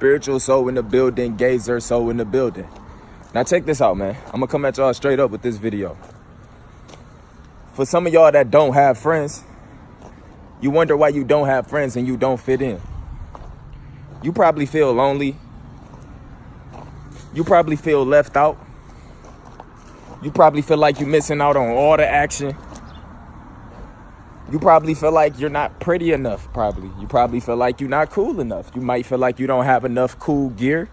Spiritual soul in the building, gazer soul in the building. Now check this out, man. I'm gonna come at y'all straight up with this video. For some of y'all that don't have friends, you wonder why you don't have friends and you don't fit in. You probably feel lonely. You probably feel left out. You probably feel like you're missing out on all the action. You probably feel like you're not pretty enough, probably. You probably feel like you're not cool enough. You might feel like you don't have enough cool gear.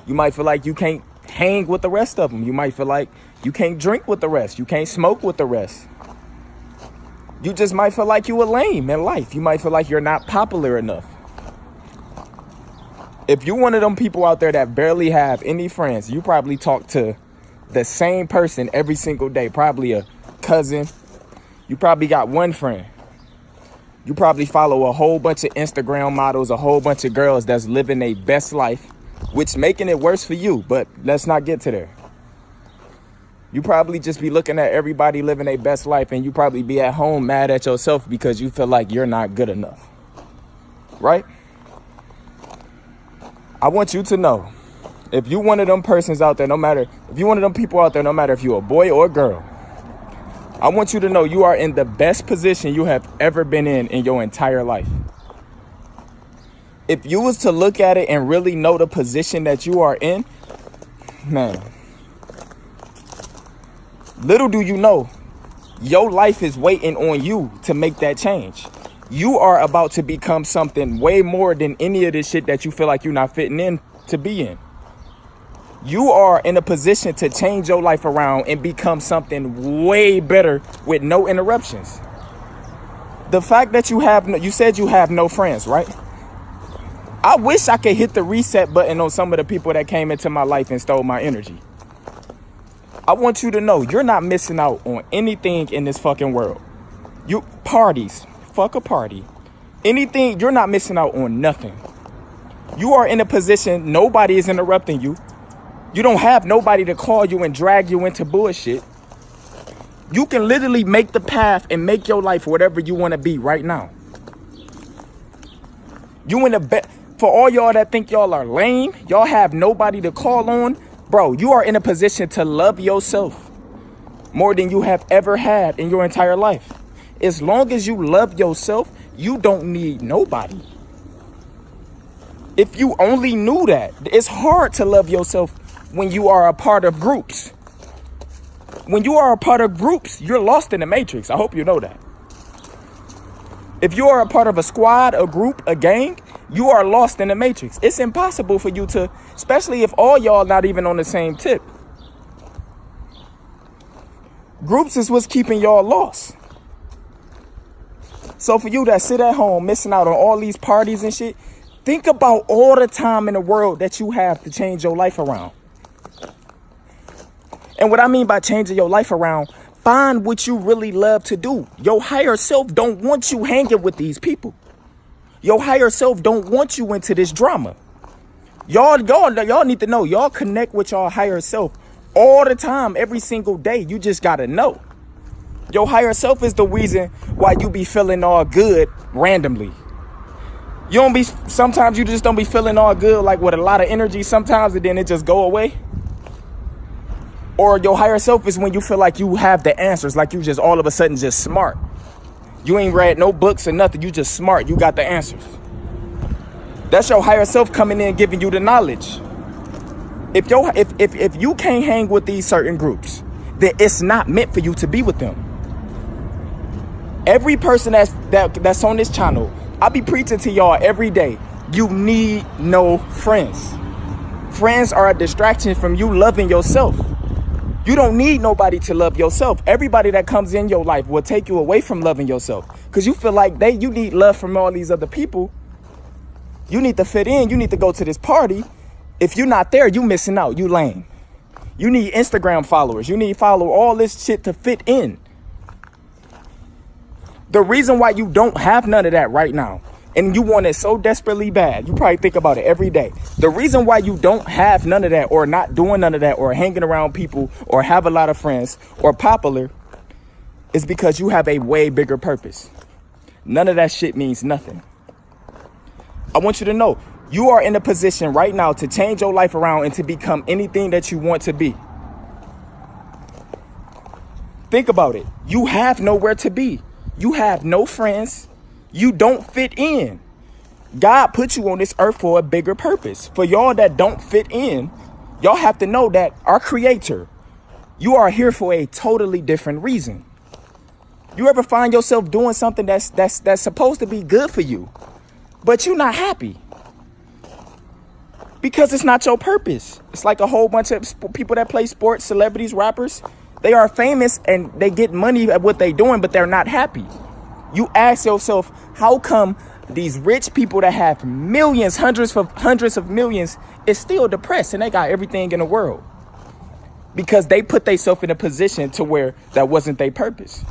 You might feel like you can't hang with the rest of them. You might feel like you can't drink with the rest. You can't smoke with the rest. You just might feel like you a lame in life. You might feel like you're not popular enough. If you're one of them people out there that barely have any friends, you probably talk to the same person every single day, probably a cousin. You probably got one friend. You probably follow a whole bunch of Instagram models, a whole bunch of girls that's living their best life, which making it worse for you, but let's not get to there. You probably just be looking at everybody living their best life and you probably be at home mad at yourself because you feel like you're not good enough, right? I want you to know, if you one of them persons out there, if you one of them people out there, no matter if you're a boy or a girl, I want you to know you are in the best position you have ever been in your entire life. If you was to look at it and really know the position that you are in, man, little do you know, your life is waiting on you to make that change. You are about to become something way more than any of this shit that you feel like you're not fitting in to be in. You are in a position to change your life around and become something way better with no interruptions. The fact that you said you have no friends, right? I wish I could hit the reset button on some of the people that came into my life and stole my energy. I want you to know you're not missing out on anything in this fucking world. Parties, fuck a party. Anything, you're not missing out on nothing. You are in a position, nobody is interrupting you. You don't have nobody to call you and drag you into bullshit. You can literally make the path and make your life whatever you want to be right now. You in the best. For all y'all that think y'all are lame, y'all have nobody to call on, bro, you are in a position to love yourself more than you have ever had in your entire life. As long as you love yourself, you don't need nobody. If you only knew that, it's hard to love yourself when you are a part of groups. When you are a part of groups, you're lost in the matrix. I hope you know that. If you are a part of a squad, a group, a gang, you are lost in the matrix. It's impossible for you to, especially if all y'all not even on the same tip. Groups is what's keeping y'all lost. So for you that sit at home missing out on all these parties and shit, think about all the time in the world that you have to change your life around. And what I mean by changing your life around, find what you really love to do. Your higher self don't want you hanging with these people. Your higher self don't want you into this drama. Y'all need to know, y'all connect with your higher self all the time, every single day. You just gotta know. Your higher self is the reason why you be feeling all good randomly. Sometimes you just don't be feeling all good, like with a lot of energy sometimes, and then it just go away. Or your higher self is when you feel like you have the answers, like you just all of a sudden just smart. You ain't read no books or nothing. You just smart. You got the answers. That's your higher self coming in, giving you the knowledge. If you can't hang with these certain groups, then it's not meant for you to be with them. Every person that's on this channel, I be preaching to y'all every day. You need no friends. Friends are a distraction from you loving yourself. You don't need nobody to love yourself. Everybody that comes in your life will take you away from loving yourself because you feel like you need love from all these other people. You need to fit in. You need to go to this party. If you're not there, you missing out. You lame. You need Instagram followers. You need to follow all this shit to fit in. The reason why you don't have none of that right now, and you want it so desperately bad, you probably think about it every day. The reason why you don't have none of that, or not doing none of that, or hanging around people, or have a lot of friends, or popular, is because you have a way bigger purpose. None of that shit means nothing. I want you to know, You are in a position right now to change your life around and to become anything that you want to be. Think about it. You have nowhere to be. You have no friends. You don't fit in. God put you on this earth for a bigger purpose. For y'all that don't fit in, y'all have to know that our Creator, you are here for a totally different reason. You ever find yourself doing something that's supposed to be good for you, but you're not happy? Because it's not your purpose. It's like a whole bunch of people that play sports, celebrities, rappers. They are famous and they get money at what they're doing, but they're not happy. You ask yourself, how come these rich people that have millions, hundreds of millions is still depressed and they got everything in the world? Because they put themselves in a position to where that wasn't their purpose.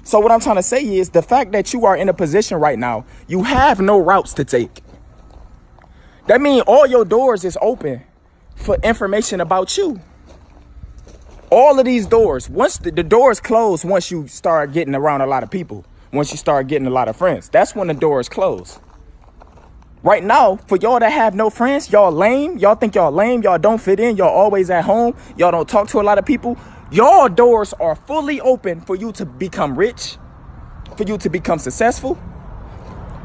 So what I'm trying to say is the fact that you are in a position right now, you have no routes to take. That means all your doors is open for information about you. All of these doors, once the doors close, once you start getting around a lot of people, once you start getting a lot of friends, that's when the doors close. Right now, for y'all that have no friends, y'all lame. Y'all think y'all lame. Y'all don't fit in. Y'all always at home. Y'all don't talk to a lot of people. Y'all doors are fully open for you to become rich, for you to become successful,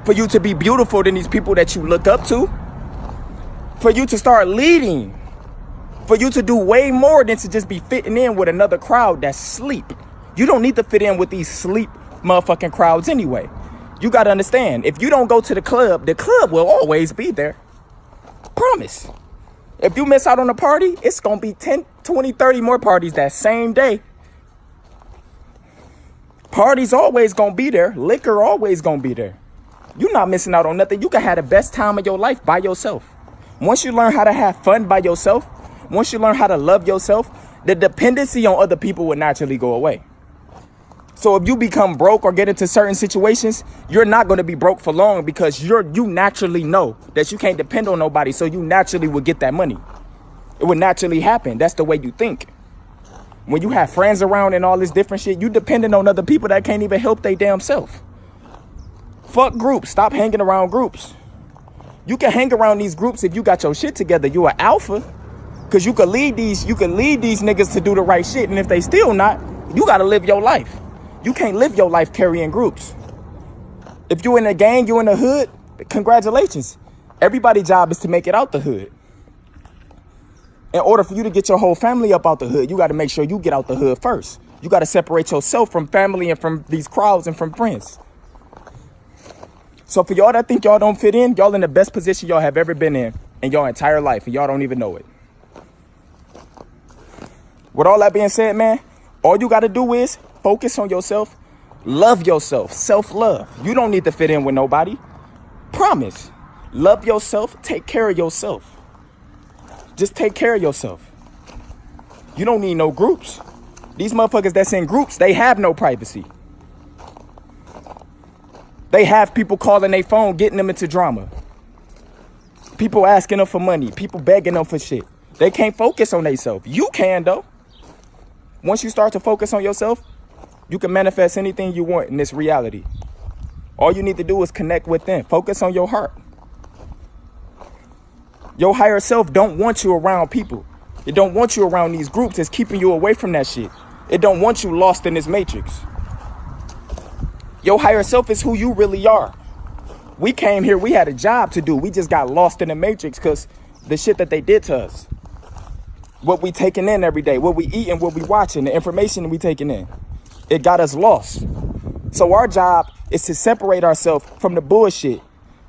for you to be beautiful than these people that you look up to, for you to start leading, for you to do way more than to just be fitting in with another crowd that's sleep. You don't need to fit in with these sleep motherfucking crowds anyway. You got to understand, if you don't go to the club will always be there. Promise. If you miss out on a party, it's going to be 10, 20, 30 more parties that same day. Parties always going to be there. Liquor always going to be there. You're not missing out on nothing. You can have the best time of your life by yourself. Once you learn how to have fun by yourself, once you learn how to love yourself, the dependency on other people will naturally go away. So if you become broke or get into certain situations, you're not going to be broke for long because you naturally know that you can't depend on nobody. So you naturally will get that money. It would naturally happen. That's the way you think. When you have friends around and all this different shit, you dependent on other people that can't even help their damn self. Fuck groups. Stop hanging around groups. You can hang around these groups if you got your shit together. You an alpha. Because you can lead these niggas to do the right shit. And if they still not, you got to live your life. You can't live your life carrying groups. If you in a gang, you in the hood, congratulations. Everybody's job is to make it out the hood. In order for you to get your whole family up out the hood, you got to make sure you get out the hood first. You got to separate yourself from family and from these crowds and from friends. So for y'all that think y'all don't fit in, y'all in the best position y'all have ever been in your entire life, and y'all don't even know it. With all that being said, man, all you got to do is focus on yourself, love yourself, self-love. You don't need to fit in with nobody. Promise. Love yourself, take care of yourself. Just take care of yourself. You don't need no groups. These motherfuckers that's in groups, they have no privacy. They have people calling their phone, getting them into drama. People asking them for money, people begging them for shit. They can't focus on themselves. You can, though. Once you start to focus on yourself, you can manifest anything you want in this reality. All you need to do is connect within. Focus on your heart. Your higher self don't want you around people. It don't want you around these groups. It's keeping you away from that shit. It don't want you lost in this matrix. Your higher self is who you really are. We came here, we had a job to do. We just got lost in the matrix because the shit that they did to us. What we taking in every day, what we eating, what we watching, the information we taking in. It got us lost. So our job is to separate ourselves from the bullshit.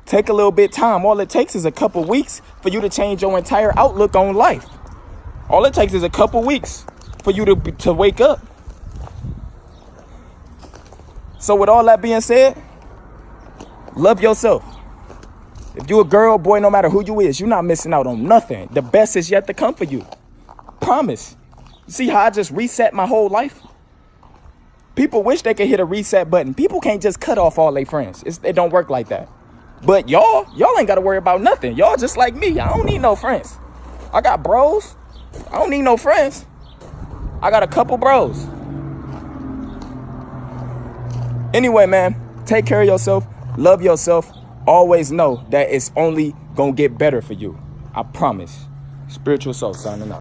Take a little bit of time. All it takes is a couple weeks for you to change your entire outlook on life. All it takes is a couple weeks for you to wake up. So with all that being said, love yourself. If you a girl, boy, no matter who you is, you're not missing out on nothing. The best is yet to come for you. Promise. See how I just reset my whole life? People wish they could hit a reset button. People can't just cut off all their friends. It don't work like that. But y'all ain't got to worry about nothing. Y'all just like me. I don't need no friends. I got bros. I don't need no friends. I got a couple bros. Anyway, man, take care of yourself. Love yourself. always know that it's only gonna get better for you. I promise. Spiritual Soul signing out.